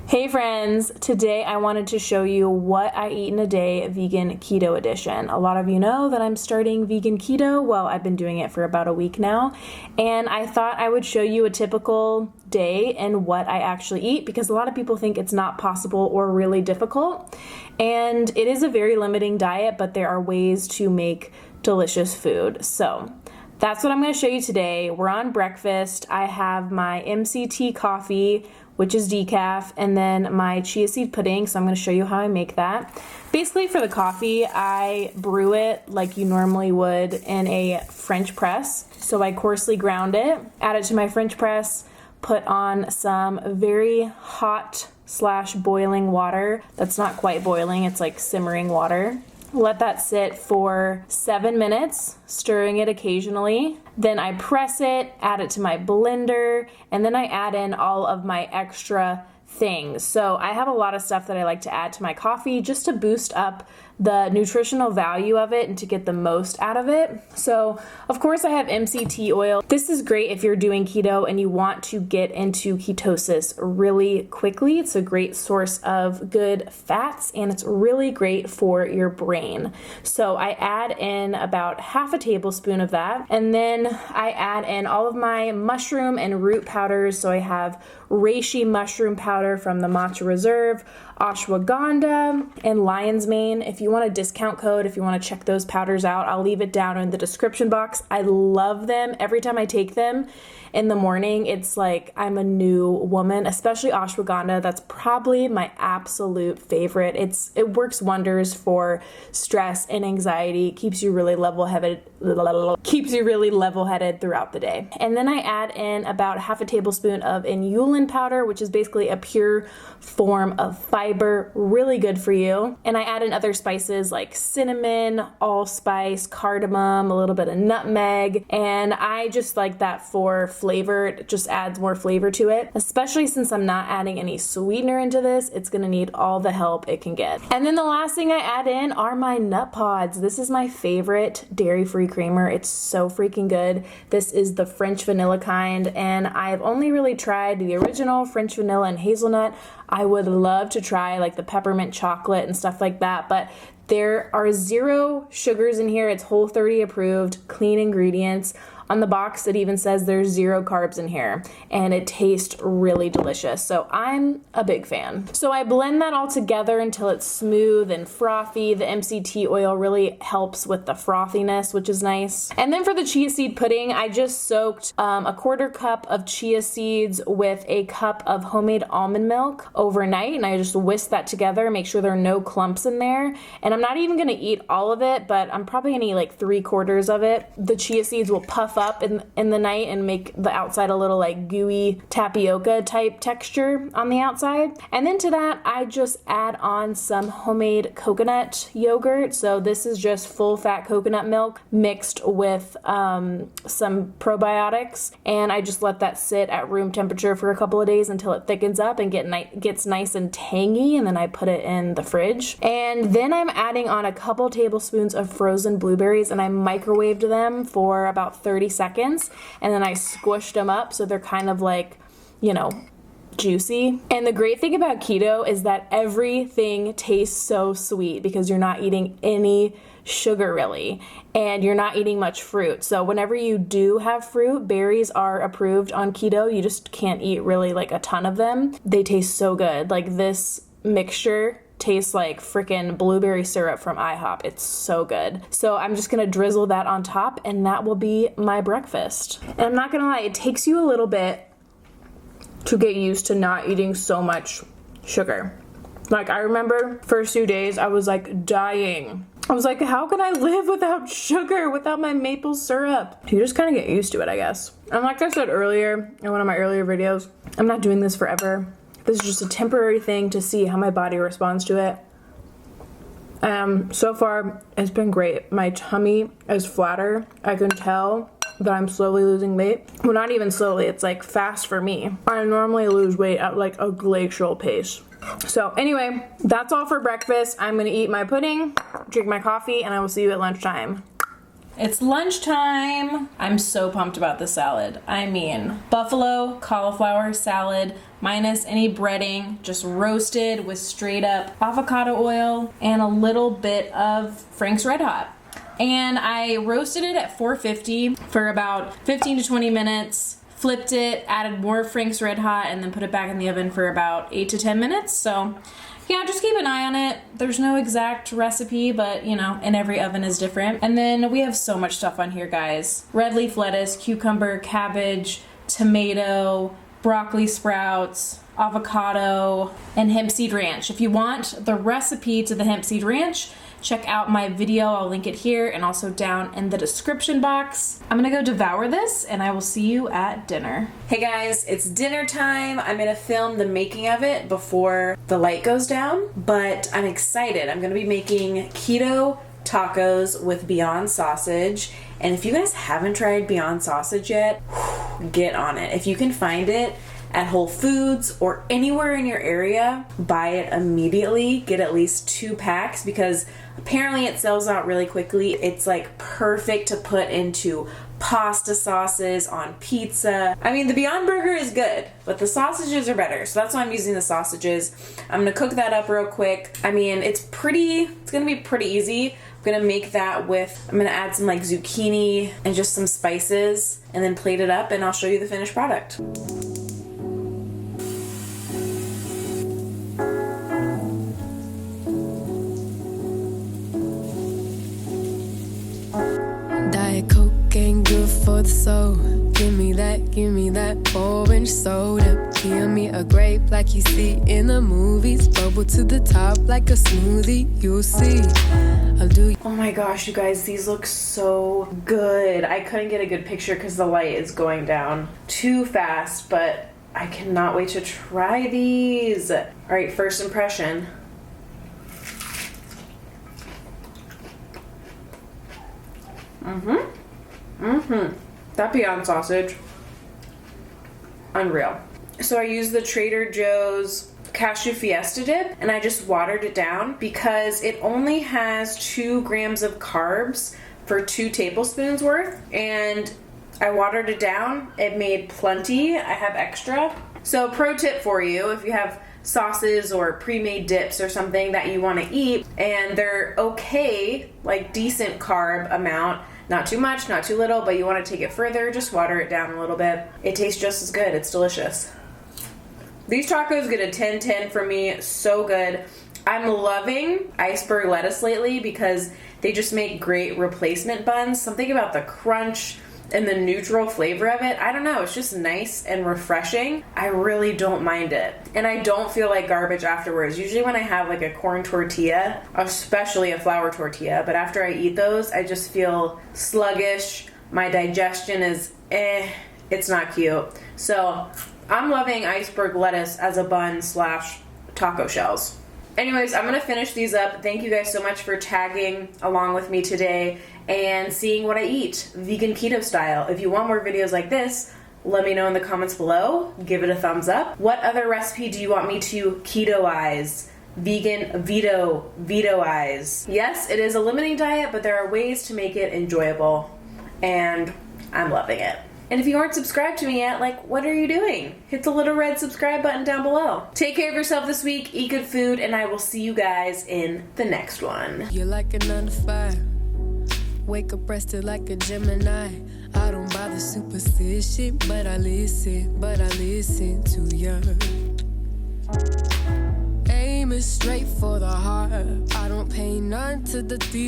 Hey friends, today I wanted to show you what I eat in a day, vegan keto edition. A lot of you know that I'm starting vegan keto. Well, I've been doing it for about a week now, and I thought I would show you a typical day and what I actually eat because a lot of people think it's not possible or really difficult. And it is a very limiting diet, but there are ways to make delicious food. So that's what I'm going to show you today. We're on breakfast. I have my MCT coffee, which is decaf, and then my chia seed pudding, so I'm gonna show you how I make that. Basically for the coffee, I brew it like you normally would in a French press. So I coarsely ground it, add it to my French press, put on some very hot / boiling water. That's not quite boiling, it's like simmering water. Let that sit for 7 minutes, stirring it occasionally. Then I press it, add it to my blender, and then I add in all of my extra things. So I have a lot of stuff that I like to add to my coffee just to boost up the nutritional value of it and to get the most out of it. So of course I have MCT oil. This is great if you're doing keto and you want to get into ketosis really quickly. It's a great source of good fats and it's really great for your brain. So I add in about half a tablespoon of that, and then I add in all of my mushroom and root powders. So I have reishi mushroom powder from the Matcha Reserve, ashwagandha, and lion's mane. If you want a discount code, if you want to check those powders out, I'll leave it down in the description box. I love them. Every time I take them in the morning, it's like I'm a new woman, especially ashwagandha. That's probably my absolute favorite. It works wonders for stress and anxiety. It keeps you really level-headed throughout the day. And then I add in about half a tablespoon of inulin powder, which is basically a pure form of fiber, really good for you. And I add in other spices like cinnamon, allspice, cardamom, a little bit of nutmeg, and I just like that for flavor. It just adds more flavor to it, especially since I'm not adding any sweetener into this. It's gonna need all the help it can get. And then the last thing I add in are my nut pods. This is my favorite dairy-free creamer. It's so freaking good. This is the French vanilla kind, and I've only really tried the original French vanilla and hazelnut. I would love to try like the peppermint chocolate and stuff like that, but there are 0 sugars in here. It's Whole30 approved, clean ingredients. On the box, it even says there's 0 carbs in here, and it tastes really delicious. So I'm a big fan. So I blend that all together until it's smooth and frothy. The MCT oil really helps with the frothiness, which is nice. And then for the chia seed pudding, I just soaked a 1/4 cup of chia seeds with a cup of homemade almond milk overnight, and I just whisk that together, make sure there are no clumps in there. And I'm not even gonna eat all of it, but I'm probably gonna eat like 3/4 of it. The chia seeds will puff up in the night and make the outside a little like gooey tapioca type texture on the outside. And then to that, I just add on some homemade coconut yogurt. So this is just full fat coconut milk mixed with some probiotics, and I just let that sit at room temperature for a couple of days until it thickens up and gets nice and tangy, and then I put it in the fridge. And then I'm adding on a couple tablespoons of frozen blueberries, and I microwaved them for about 30 seconds, and then I squished them up so they're kind of like, you know, juicy. And the great thing about keto is that everything tastes so sweet because you're not eating any sugar really, and you're not eating much fruit. So whenever you do have fruit, berries are approved on keto. You just can't eat really like a ton of them. They taste so good. Like this mixture tastes like freaking blueberry syrup from IHOP. It's so good. So I'm just gonna drizzle that on top, and that will be my breakfast. And I'm not gonna lie, it takes you a little bit to get used to not eating so much sugar. Like I remember first few days I was like dying. I was like, how can I live without sugar, without my maple syrup? You just kind of get used to it, I guess. And like I said earlier in one of my earlier videos, I'm not doing this forever. This is just a temporary thing to see how my body responds to it. So far, it's been great. My tummy is flatter. I can tell that I'm slowly losing weight. Well, not even slowly, it's like fast for me. I normally lose weight at like a glacial pace. So anyway, that's all for breakfast. I'm gonna eat my pudding, drink my coffee, and I will see you at lunchtime. It's lunchtime. I'm so pumped about the salad. I mean, buffalo cauliflower salad, minus any breading, just roasted with straight up avocado oil and a little bit of Frank's Red Hot. And I roasted it at 450 for about 15 to 20 minutes, flipped it, added more Frank's Red Hot, and then put it back in the oven for about 8 to 10 minutes. So yeah, just keep an eye on it. There's no exact recipe, but you know, and every oven is different. And then we have so much stuff on here, guys. Red leaf lettuce, cucumber, cabbage, tomato, broccoli sprouts, avocado, and hemp seed ranch. If you want the recipe to the hemp seed ranch, check out my video. I'll link it here and also down in the description box. I'm gonna go devour this and I will see you at dinner. Hey guys, it's dinner time. I'm gonna film the making of it before the light goes down, but I'm excited. I'm gonna be making keto tacos with Beyond sausage. And if you guys haven't tried Beyond sausage yet, get on it. If you can find it at Whole Foods or anywhere in your area, buy it immediately. Get at least 2 packs because apparently it sells out really quickly. It's like perfect to put into pasta sauces, on pizza. I mean, the Beyond Burger is good, but the sausages are better. So that's why I'm using the sausages. I'm gonna cook that up real quick. I mean, it's gonna be pretty easy. I'm gonna make that with, I'm gonna add some like zucchini and just some spices and then plate it up and I'll show you the finished product. Diet Coke ain't good for the soul. Give me that orange soda. Give me a grape like you see in the movies. Bubble to the top like a smoothie, you'll see. I'll do. Oh my gosh, you guys, these look so good. I couldn't get a good picture because the light is going down too fast, but I cannot wait to try these. All right, first impression. That Beyond sausage, unreal. So I used the Trader Joe's cashew fiesta dip and I just watered it down because it only has 2 grams of carbs for 2 tablespoons worth, and I watered it down. It made plenty. I have extra. So pro tip for you, if you have sauces or pre-made dips or something that you want to eat and they're okay, like decent carb amount, not too much, not too little, but you want to take it further, just water it down a little bit. It tastes just as good. It's delicious. These tacos get a 10/10 from me. So good. I'm loving iceberg lettuce lately because they just make great replacement buns. Something about the crunch and the neutral flavor of it, I don't know, it's just nice and refreshing. I really don't mind it. And I don't feel like garbage afterwards. Usually when I have like a corn tortilla, especially a flour tortilla, but after I eat those, I just feel sluggish. My digestion is it's not cute. So I'm loving iceberg lettuce as a bun / taco shells. Anyways, I'm gonna finish these up. Thank you guys so much for tagging along with me today and seeing what I eat, vegan keto style. If you want more videos like this, let me know in the comments below. Give it a thumbs up. What other recipe do you want me to ketoize? Vegan vetoize. Yes, it is a limiting diet, but there are ways to make it enjoyable, and I'm loving it. And if you aren't subscribed to me yet, like, what are you doing? Hit the little red subscribe button down below. Take care of yourself this week, eat good food, and I will see you guys in the next one. You're like a 9 to 5. Wake up rested like a Gemini. I don't bother superstition, but I listen to you. Aim is straight for the heart. I don't pay none to the thief.